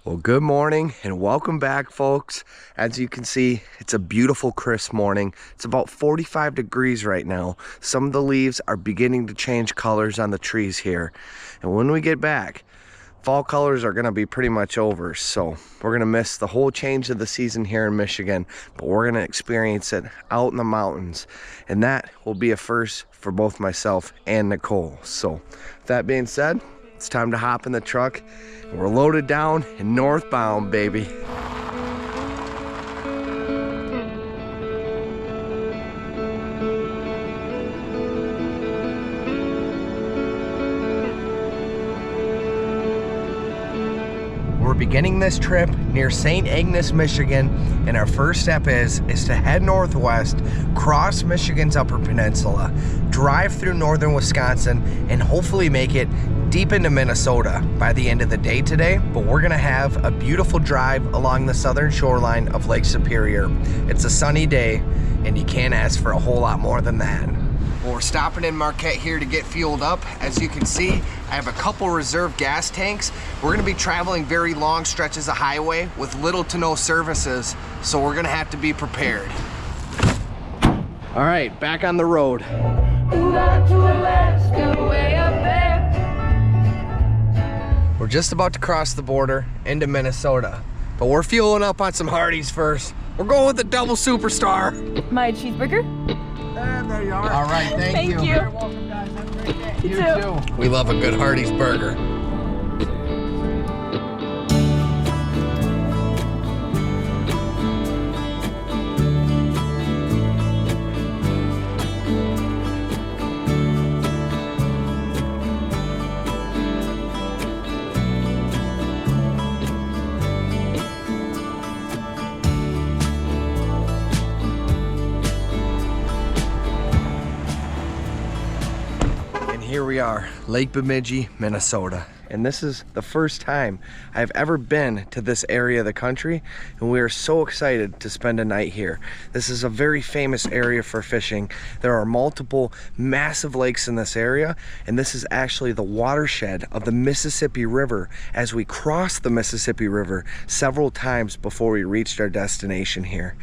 Well, good morning and welcome back, folks. As you can see, it's a beautiful crisp morning. It's about 45 degrees right now. Some of the leaves are beginning to change colors on the trees here. And when we get back, fall colors are going to be pretty much over. So we're going to miss the whole change of the season here in Michigan, but we're going to experience it out in the mountains. And that will be a first for both myself and Nicole. So with that being said, it's time to hop in the truck. We're loaded down and northbound, baby. We're beginning this trip near St. Ignace, Michigan, and our first step is to head northwest, cross Michigan's Upper Peninsula, drive through northern Wisconsin, and hopefully make it deep into Minnesota by the end of the day today. But we're gonna have a beautiful drive along the southern shoreline of Lake Superior. It's a sunny day, and you can't ask for a whole lot more than that. Well, we're stopping in Marquette here to get fueled up. As you can see, I have a couple reserve gas tanks. We're gonna be traveling very long stretches of highway with little to no services, so we're gonna have to be prepared. All right, back on the road. We're just about to cross the border into Minnesota, but we're fueling up on some Hardee's first. We're going with the double superstar. My cheeseburger? And there you are. All right, thank you. You're welcome, guys. Have a great day. You too. We love a good Hardee's burger. Here we are, Lake Bemidji, Minnesota. And this is the first time I've ever been to this area of the country, and we are so excited to spend a night here. This is a very famous area for fishing. There are multiple massive lakes in this area, and this is actually the watershed of the Mississippi River as we crossed the Mississippi River several times before we reached our destination here.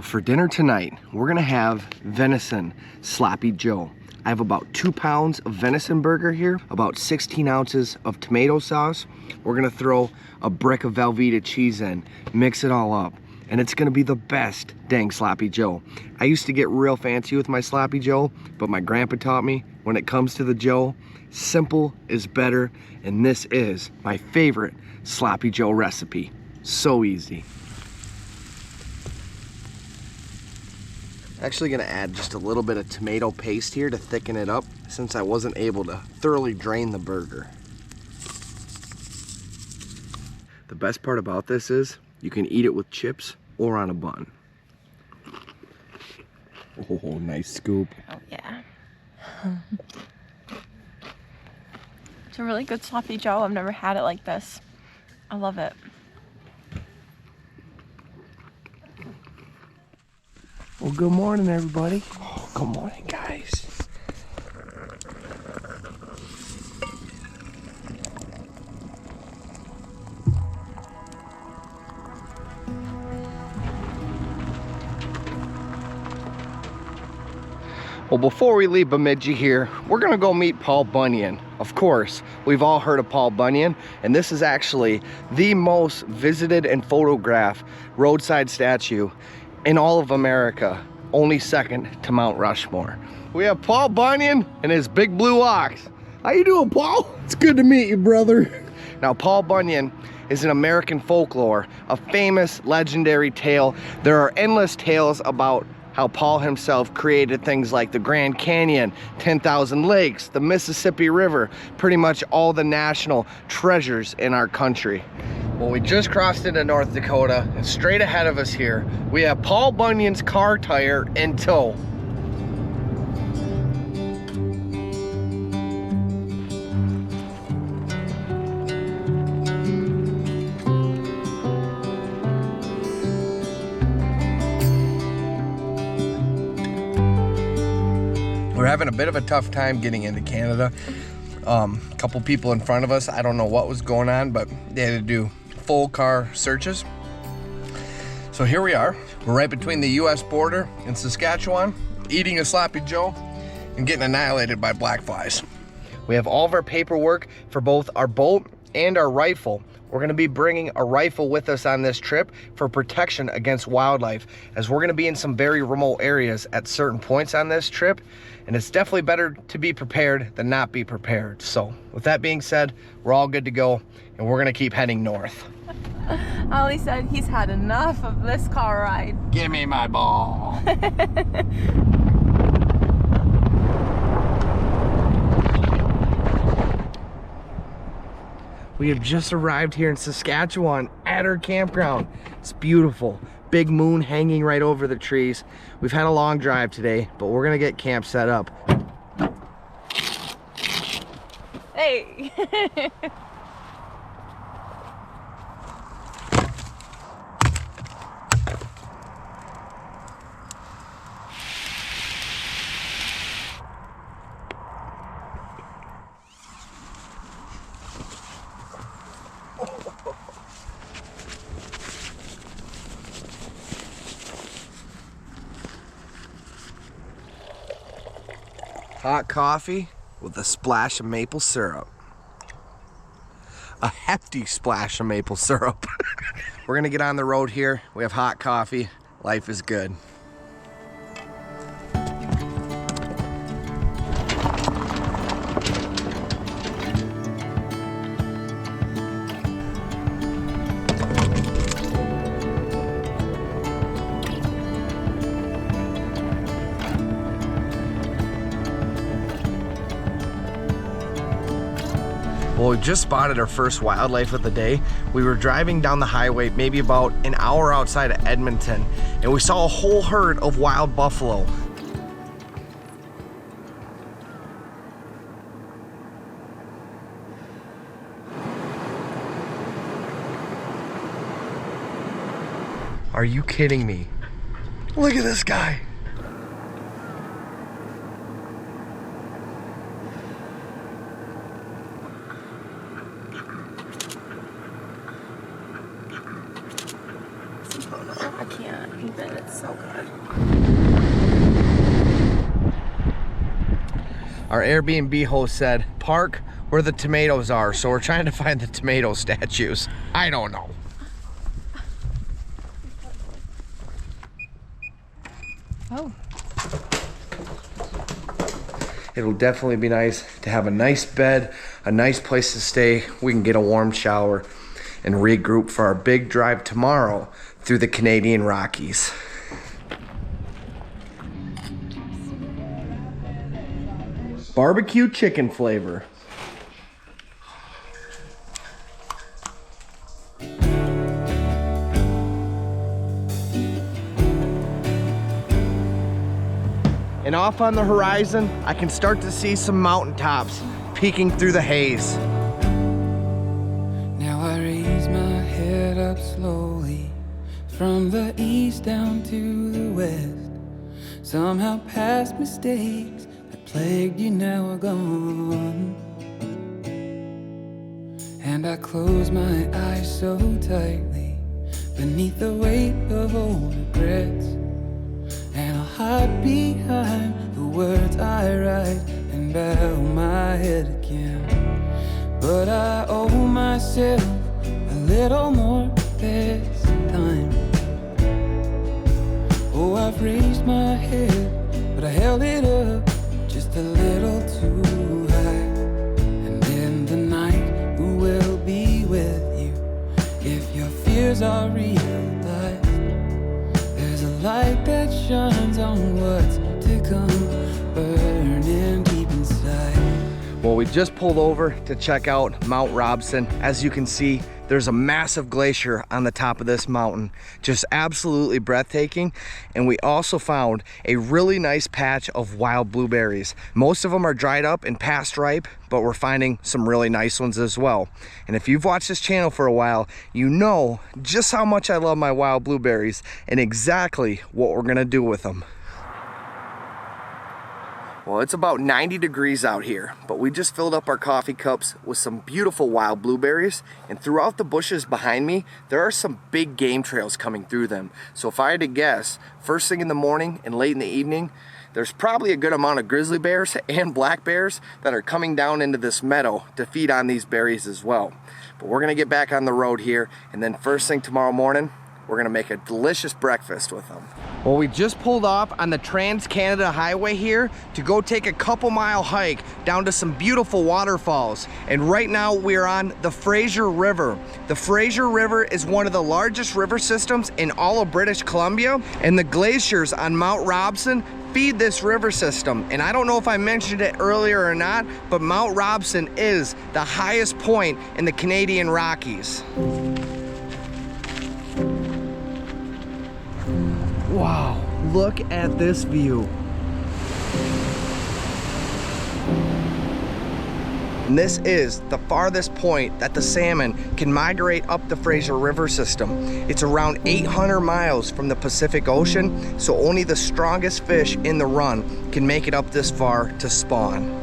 For dinner tonight, we're gonna have venison sloppy joe. I have about 2 pounds of venison burger here, about 16 ounces of tomato sauce. We're gonna throw a brick of Velveeta cheese in, mix it all up, and it's gonna be the best dang sloppy joe. I used to get real fancy with my sloppy joe, but my grandpa taught me when it comes to the joe, simple is better, and this is my favorite sloppy joe recipe. So easy. Actually gonna add just a little bit of tomato paste here to thicken it up since I wasn't able to thoroughly drain the burger. The best part about this is you can eat it with chips or on a bun. Oh, nice scoop. Oh yeah. It's a really good sloppy joe. I've never had it like this. I love it. Well, good morning, everybody. Oh, good morning, guys. Well, before we leave Bemidji here, we're gonna go meet Paul Bunyan. Of course, we've all heard of Paul Bunyan, and this is actually the most visited and photographed roadside statue in all of America, only second to Mount Rushmore. We have Paul Bunyan and his big blue ox. How you doing, Paul? It's good to meet you, brother. Now, Paul Bunyan is an American folklore, a famous legendary tale. There are endless tales about how Paul himself created things like the Grand Canyon, 10,000 lakes, the Mississippi River, pretty much all the national treasures in our country. Well, we just crossed into North Dakota, and straight ahead of us here, we have Paul Bunyan's car tire in tow. We're having a bit of a tough time getting into Canada. A couple people in front of us, I don't know what was going on, but they had to do full car searches. So here we are. We're right between the US border and Saskatchewan, eating a Sloppy Joe and getting annihilated by black flies. We have all of our paperwork for both our boat and our rifle. We're gonna be bringing a rifle with us on this trip for protection against wildlife, as we're gonna be in some very remote areas at certain points on this trip, and it's definitely better to be prepared than not be prepared. So with that being said, we're all good to go, and we're gonna keep heading north. Ollie said he's had enough of this car ride. Give me my ball. We have just arrived here in Saskatchewan at our campground. It's beautiful. Big moon hanging right over the trees. We've had a long drive today, but we're gonna get camp set up. Hey. Hot coffee with a splash of maple syrup. A hefty splash of maple syrup. We're gonna get on the road here. We have hot coffee. Life is good. Well, we just spotted our first wildlife of the day. We were driving down the highway maybe about an hour outside of Edmonton, and we saw a whole herd of wild buffalo. Are you kidding me? Look at this guy. I can't even, it's so good. Our Airbnb host said, park where the tomatoes are, so we're trying to find the tomato statues. I don't know. Oh. It'll definitely be nice to have a nice bed, a nice place to stay. We can get a warm shower and regroup for our big drive tomorrow through the Canadian Rockies. Barbecue chicken flavor. And off on the horizon, I can start to see some mountaintops peeking through the haze. Now I raise my head up slowly, from the east down to the west. Somehow past mistakes that plagued you now are gone. And I close my eyes so tightly beneath the weight of old regrets. And I'll hide behind the words I write and bow my head again. But I owe myself a little more this time. Oh, I've raised my head, but I held it up just a little too high. Well, we just pulled over to check out Mount Robson. As you can see, there's a massive glacier on the top of this mountain, just absolutely breathtaking. And we also found a really nice patch of wild blueberries. Most of them are dried up and past ripe, but we're finding some really nice ones as well. And if you've watched this channel for a while, you know just how much I love my wild blueberries and exactly what we're gonna do with them. Well, it's about 90 degrees out here, but we just filled up our coffee cups with some beautiful wild blueberries, and throughout the bushes behind me, there are some big game trails coming through them. So if I had to guess, first thing in the morning and late in the evening, there's probably a good amount of grizzly bears and black bears that are coming down into this meadow to feed on these berries as well. But we're gonna get back on the road here, and then first thing tomorrow morning, we're gonna make a delicious breakfast with them. Well, we just pulled off on the Trans-Canada Highway here to go take a couple-mile hike down to some beautiful waterfalls. And right now we are on the Fraser River. The Fraser River is one of the largest river systems in all of British Columbia, and the glaciers on Mount Robson feed this river system. And I don't know if I mentioned it earlier or not, but Mount Robson is the highest point in the Canadian Rockies. Wow, look at this view. And this is the farthest point that the salmon can migrate up the Fraser River system. It's around 800 miles from the Pacific Ocean, so only the strongest fish in the run can make it up this far to spawn.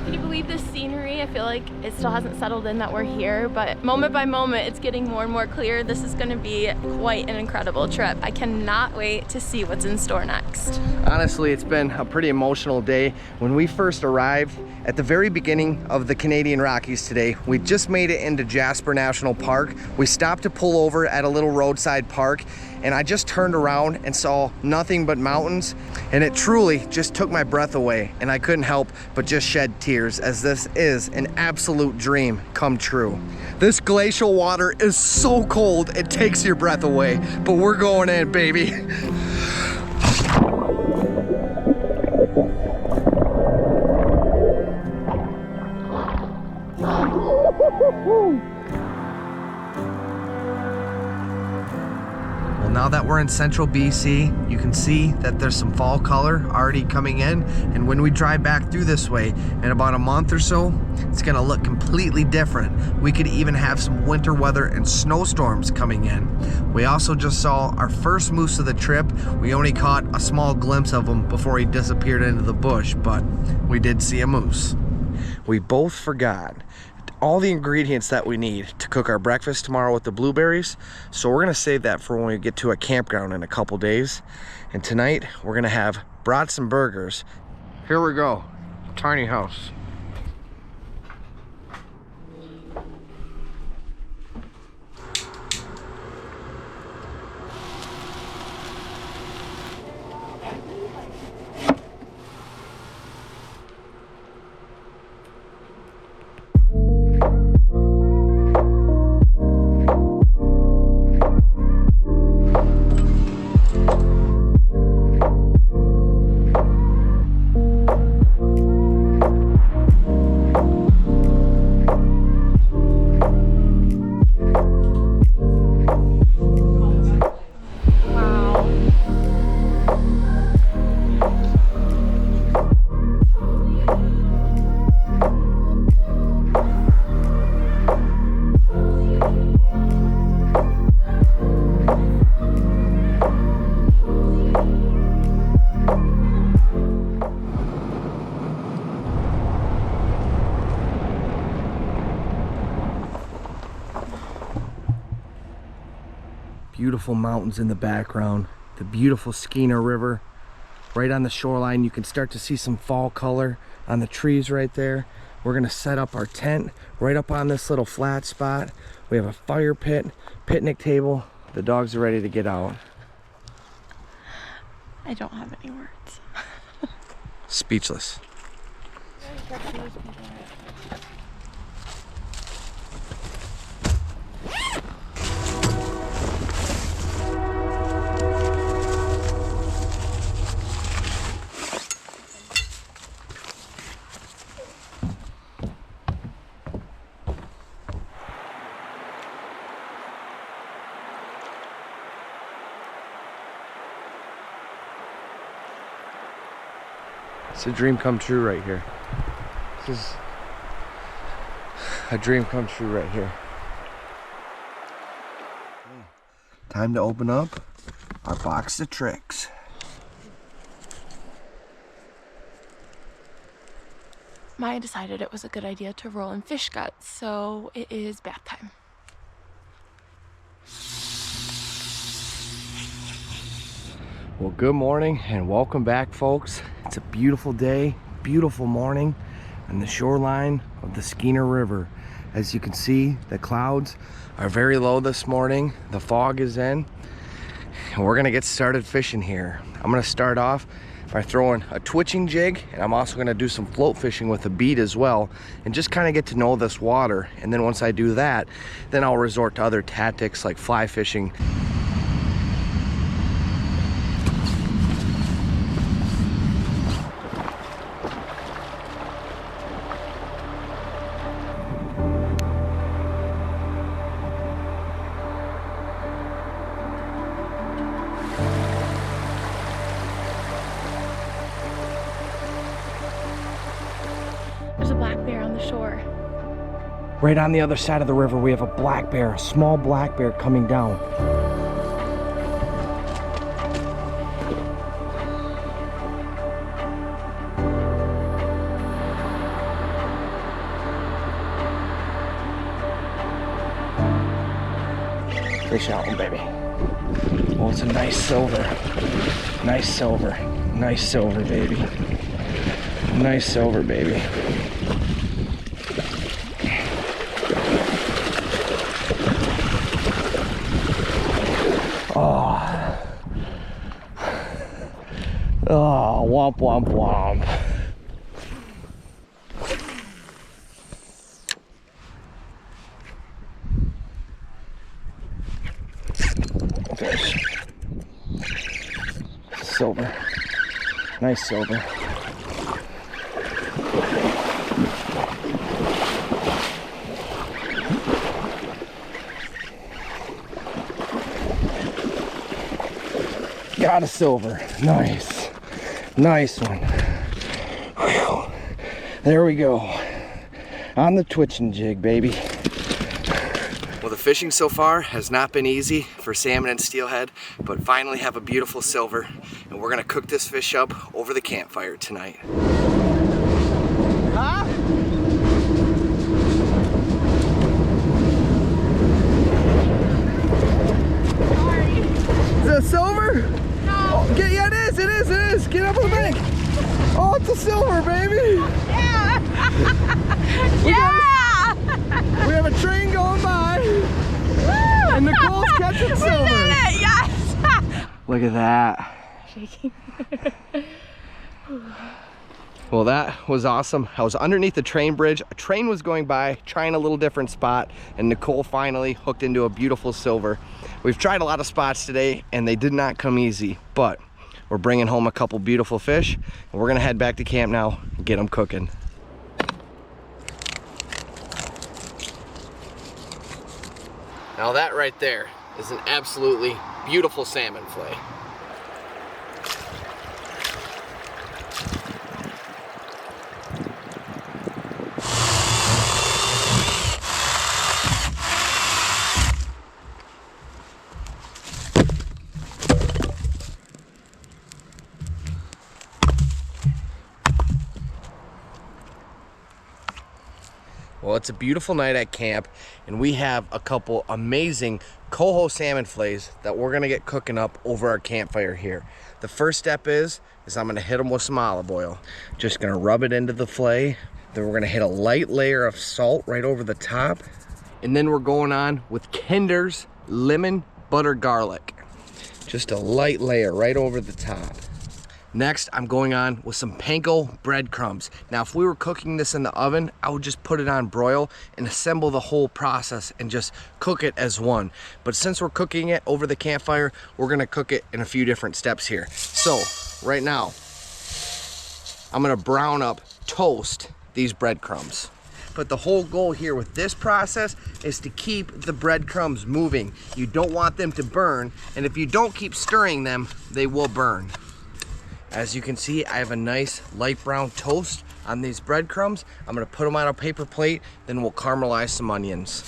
Can you believe this scenery? I feel like it still hasn't settled in that we're here, but moment by moment it's getting more and more clear. This is going to be quite an incredible trip. I cannot wait to see what's in store next. Honestly, it's been a pretty emotional day. When we first arrived at the very beginning of the Canadian Rockies today, we just made it into Jasper National Park. We stopped to pull over at a little roadside park, and I just turned around and saw nothing but mountains, and it truly just took my breath away, and I couldn't help but just shed tears, as this is an absolute dream come true. This glacial water is so cold it takes your breath away, but we're going in, baby. Now that we're in central BC, you can see that there's some fall color already coming in, and when we drive back through this way in about a month or so, it's gonna look completely different. We could even have some winter weather and snowstorms coming in. We also just saw our first moose of the trip. We only caught a small glimpse of him before he disappeared into the bush, but we did see a moose. We both forgot all the ingredients that we need to cook our breakfast tomorrow with the blueberries, so we're gonna save that for when we get to a campground in a couple days. And tonight we're gonna have brats and burgers. Here we go, tiny house. Beautiful mountains in the background, the beautiful Skeena River right on the shoreline. You can start to see some fall color on the trees right there. We're gonna set up our tent right up on this little flat spot. We have a fire pit, picnic table. The dogs are ready to get out. I don't have any words. Speechless. It's a dream come true right here. This is a dream come true right here. Time to open up our box of tricks. Maya decided it was a good idea to roll in fish guts, so it is bath time. Well, good morning and welcome back, folks. It's a beautiful day, beautiful morning on the shoreline of the Skeena River. As you can see, the clouds are very low this morning. The fog is in, and we're gonna get started fishing here. I'm gonna start off by throwing a twitching jig, and I'm also gonna do some float fishing with a bead as well, and just kind of get to know this water. And then once I do that, then I'll resort to other tactics like fly fishing. Right on the other side of the river, we have a black bear, a small black bear coming down. Fish out one, baby. Oh, it's a nice silver. Nice silver. Nice silver, baby. Nice silver, baby. Oh, womp, womp, womp. Fish. Silver. Nice silver. Got a silver. Nice. Nice one. Whew. There we go. On the twitching jig, baby. Well, the fishing so far has not been easy for salmon and steelhead, but finally have a beautiful silver, and we're gonna cook this fish up over the campfire tonight. Huh? Sorry. Is it a silver? No. Yeah, it is. Get up on the bank. Oh, it's a silver, baby. Yeah. We have a train going by, and Nicole's catching silver. We did it, yes. Look at that. Shaking. Well, that was awesome. I was underneath the train bridge. A train was going by, trying a little different spot, and Nicole finally hooked into a beautiful silver. We've tried a lot of spots today, and they did not come easy, but we're bringing home a couple beautiful fish, and we're gonna head back to camp now and get them cooking. Now that right there is an absolutely beautiful salmon fillet. Well, it's a beautiful night at camp, and we have a couple amazing coho salmon fillets that we're gonna get cooking up over our campfire here. The first step is I'm gonna hit them with some olive oil. Just gonna rub it into the fillet. Then we're gonna hit a light layer of salt right over the top. And then we're going on with Kinder's lemon butter garlic. Just a light layer right over the top. Next, I'm going on with some panko breadcrumbs. Now, if we were cooking this in the oven, I would just put it on broil and assemble the whole process and just cook it as one. But since we're cooking it over the campfire, we're gonna cook it in a few different steps here. So, right now, I'm gonna brown up, toast these breadcrumbs. But the whole goal here with this process is to keep the breadcrumbs moving. You don't want them to burn, and if you don't keep stirring them, they will burn. As you can see, I have a nice light brown toast on these breadcrumbs. I'm gonna put them on a paper plate, then we'll caramelize some onions.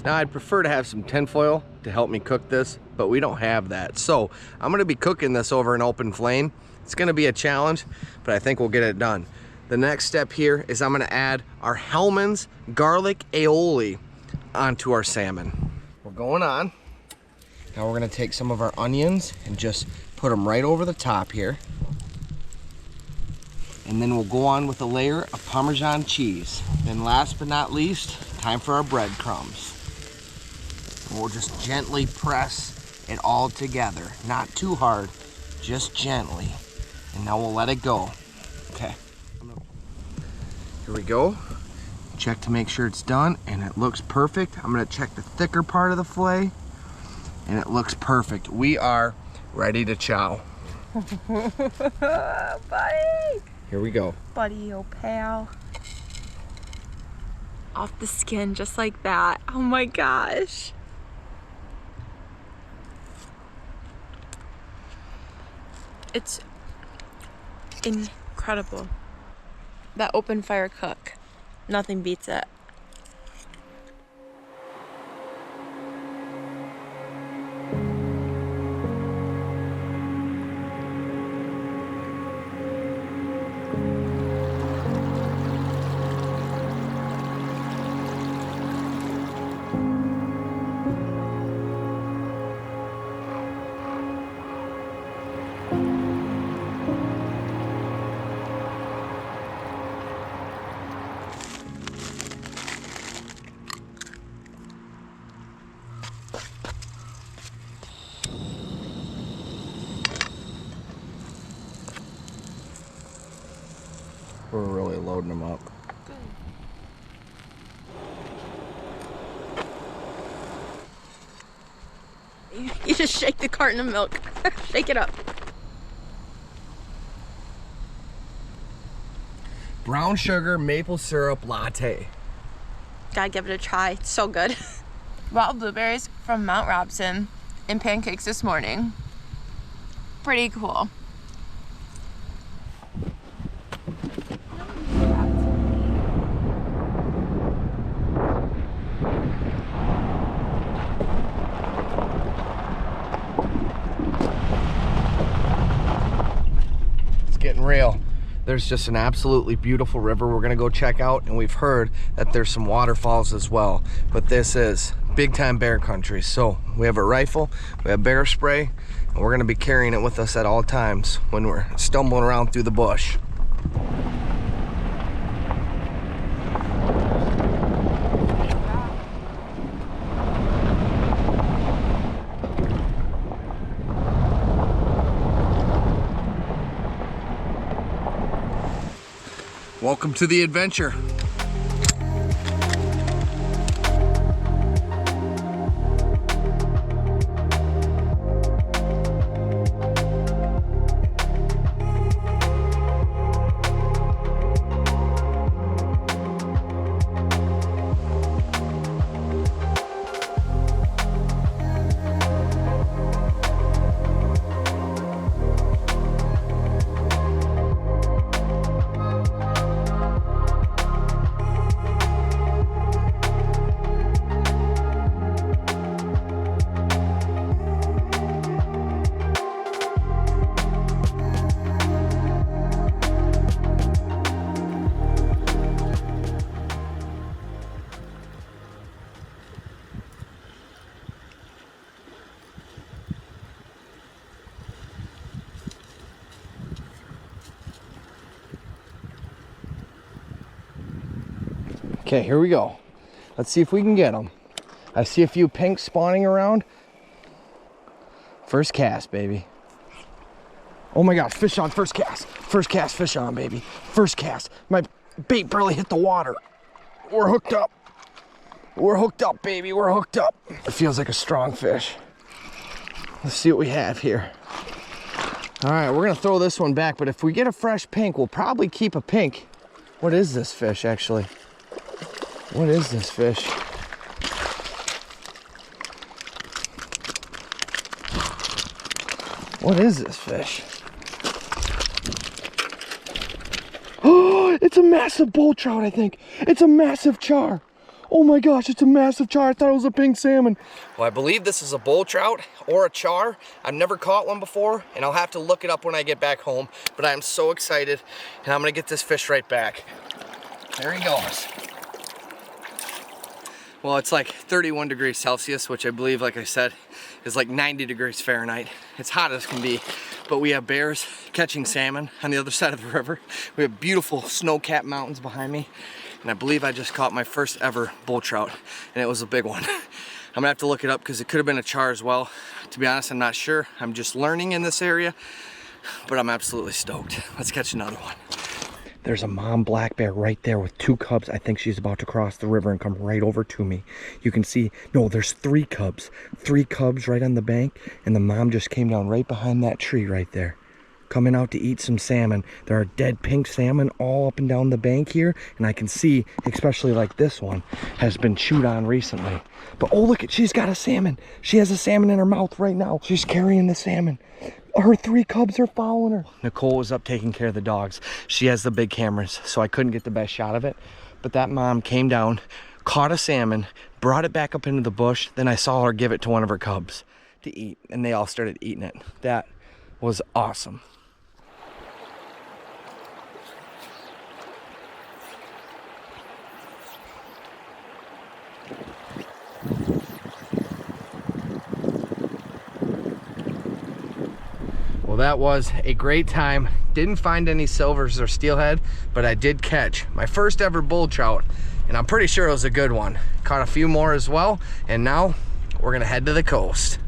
Now I'd prefer to have some tinfoil to help me cook this, but we don't have that. So I'm gonna be cooking this over an open flame. It's gonna be a challenge, but I think we'll get it done. The next step here is I'm gonna add our Hellmann's garlic aioli onto our salmon. We're going on. Now we're gonna take some of our onions and just put them right over the top here. And then we'll go on with a layer of Parmesan cheese. Then last but not least, time for our breadcrumbs. We'll just gently press it all together. Not too hard, just gently. And now we'll let it go. Okay. Here we go. Check to make sure it's done, and it looks perfect. I'm gonna check the thicker part of the fillet, and it looks perfect. We are ready to chow. Buddy! Here we go. Buddy, oh pal. Off the skin just like that. Oh my gosh. It's incredible. That open fire cook, nothing beats it. We're really loading them up. You just shake the carton of milk. Shake it up. Brown sugar maple syrup latte. Gotta give it a try. It's so good. Wild blueberries from Mount Robson and pancakes this morning. Pretty cool. Getting real. There's just an absolutely beautiful river we're gonna go check out, and we've heard that there's some waterfalls as well, but this is big time bear country. So we have a rifle, we have bear spray, and we're gonna be carrying it with us at all times when we're stumbling around through the bush. Welcome to the adventure. Okay, here we go. Let's see if we can get them. I see a few pinks spawning around. First cast, baby. Oh my gosh, fish on, first cast. First cast, fish on, baby. First cast. My bait barely hit the water. We're hooked up. We're hooked up, baby, we're hooked up. It feels like a strong fish. Let's see what we have here. All right, we're gonna throw this one back, but if we get a fresh pink, we'll probably keep a pink. What is this fish, actually? What is this fish? What is this fish? Oh, it's a massive bull trout, I think. It's a massive char. Oh my gosh, it's a massive char. I thought it was a pink salmon. Well, I believe this is a bull trout or a char. I've never caught one before, and I'll have to look it up when I get back home. But I am so excited, and I'm gonna get this fish right back. There he goes. Well, it's like 31 degrees Celsius, which I believe, like I said, is like 90 degrees Fahrenheit. It's hot as can be, but we have bears catching salmon on the other side of the river. We have beautiful snow-capped mountains behind me, and I believe I just caught my first ever bull trout, and it was a big one. I'm gonna have to look it up because it could have been a char as well. To be honest, I'm not sure. I'm just learning in this area, but I'm absolutely stoked. Let's catch another one. There's a mom black bear right there with 2 cubs. I think she's about to cross the river and come right over to me. You can see, no, there's 3 cubs. 3 cubs right on the bank, and the mom just came down right behind that tree right there, coming out to eat some salmon. There are dead pink salmon all up and down the bank here, and I can see, especially like this one, has been chewed on recently. But oh, look, she's got a salmon. She has a salmon in her mouth right now. She's carrying the salmon. Her 3 cubs are following her. Nicole was up taking care of the dogs. She has the big cameras, so I couldn't get the best shot of it. But that mom came down, caught a salmon, brought it back up into the bush. Then I saw her give it to one of her cubs to eat, and they all started eating it. That was awesome. Well, that was a great time. Didn't find any silvers or steelhead, but I did catch my first ever bull trout, and I'm pretty sure it was a good one. Caught a few more as well, and now we're gonna head to the coast.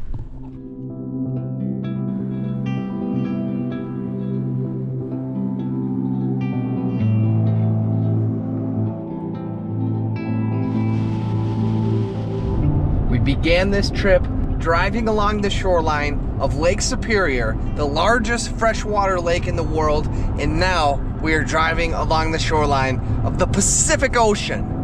We began this trip driving along the shoreline of Lake Superior, the largest freshwater lake in the world, and now we are driving along the shoreline of the Pacific Ocean.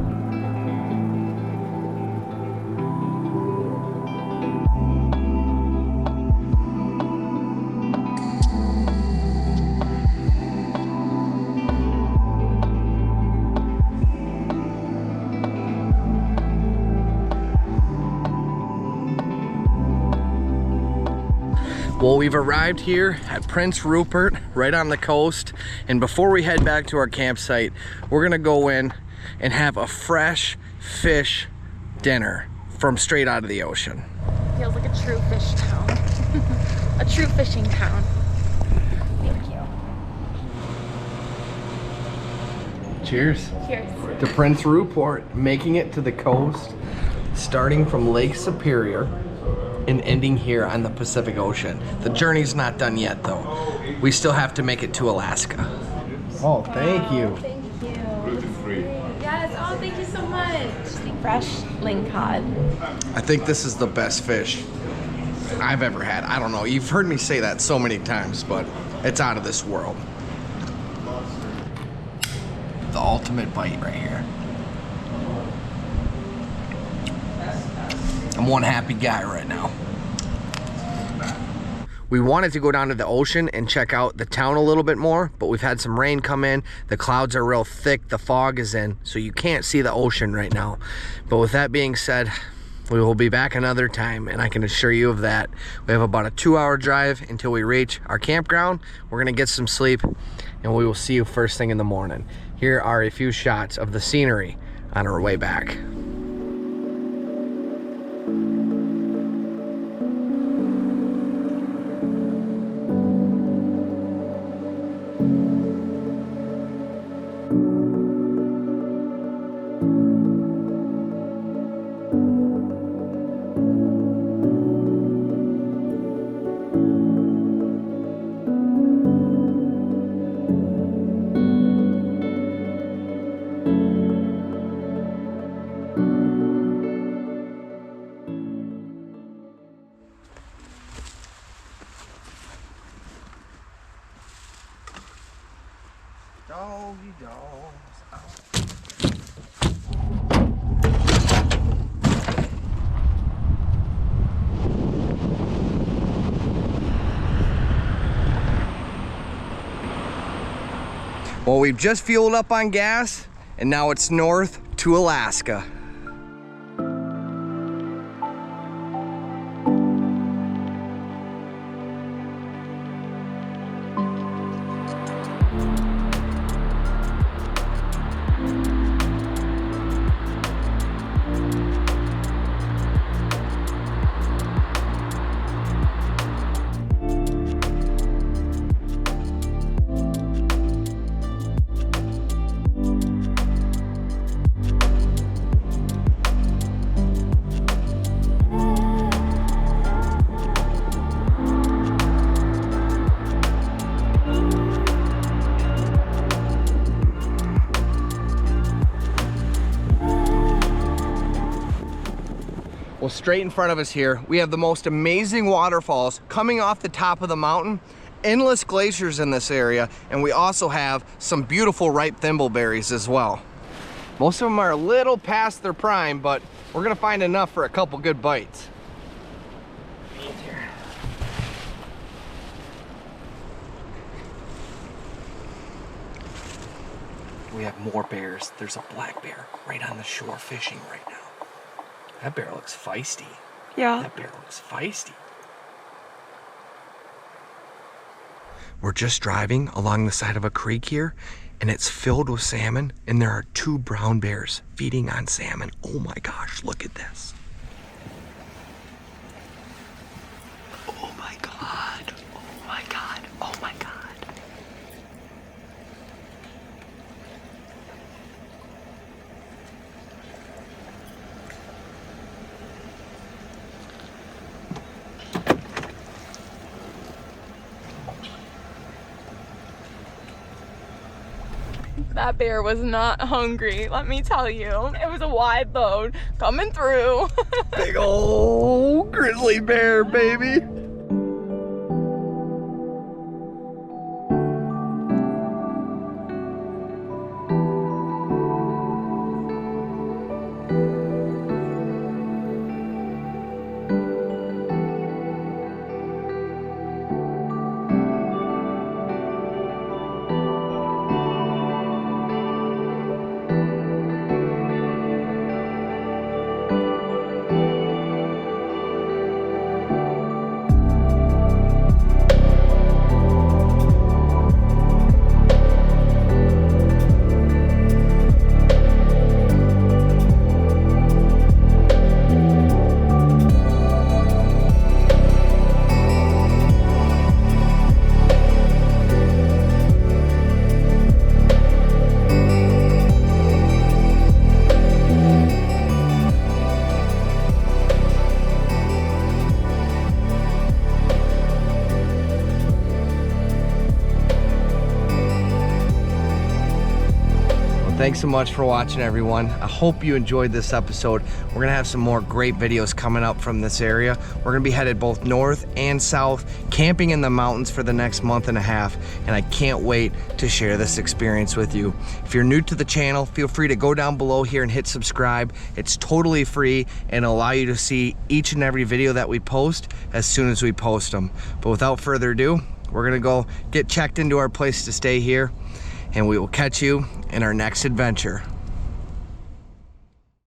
Well, we've arrived here at Prince Rupert, right on the coast, and before we head back to our campsite, we're gonna go in and have a fresh fish dinner from straight out of the ocean. Feels like a true fish town. A true fishing town. Thank you. Cheers. Cheers. To Prince Rupert, making it to the coast, starting from Lake Superior and ending here on the Pacific Ocean. The journey's not done yet though. We still have to make it to Alaska. Oh, thank you. Thank you. Gluten-free. Yes, oh, thank you so much. Fresh lingcod. I think this is the best fish I've ever had. I don't know, you've heard me say that so many times, but it's out of this world. The ultimate bite right here. I'm one happy guy right now. We wanted to go down to the ocean and check out the town a little bit more, but we've had some rain come in. The clouds are real thick, the fog is in, so you can't see the ocean right now. But with that being said, we will be back another time, and I can assure you of that. We have about a 2-hour drive until we reach our campground. We're gonna get some sleep, and we will see you first thing in the morning. Here are a few shots of the scenery on our way back. Well, we've just fueled up on gas, and now it's north to Alaska. Well, straight in front of us here, we have the most amazing waterfalls coming off the top of the mountain, endless glaciers in this area, and we also have some beautiful ripe thimbleberries as well. Most of them are a little past their prime, but we're gonna find enough for a couple good bites. We have more bears. There's a black bear right on the shore fishing right now. That bear looks feisty. Yeah. That bear looks feisty. We're just driving along the side of a creek here, and it's filled with salmon, and there are 2 brown bears feeding on salmon. Oh my gosh, look at this. Oh my God. Oh my God. Oh my God. That bear was not hungry, let me tell you. It was a wide load coming through. Big old grizzly bear, baby. Thanks so much for watching, everyone. I hope you enjoyed this episode. We're gonna have some more great videos coming up from this area. We're gonna be headed both north and south, camping in the mountains for the next month and a half, and I can't wait to share this experience with you. If you're new to the channel, feel free to go down below here and hit subscribe. It's totally free and allow you to see each and every video that we post as soon as we post them. But without further ado, we're gonna go get checked into our place to stay here, and we will catch you in our next adventure.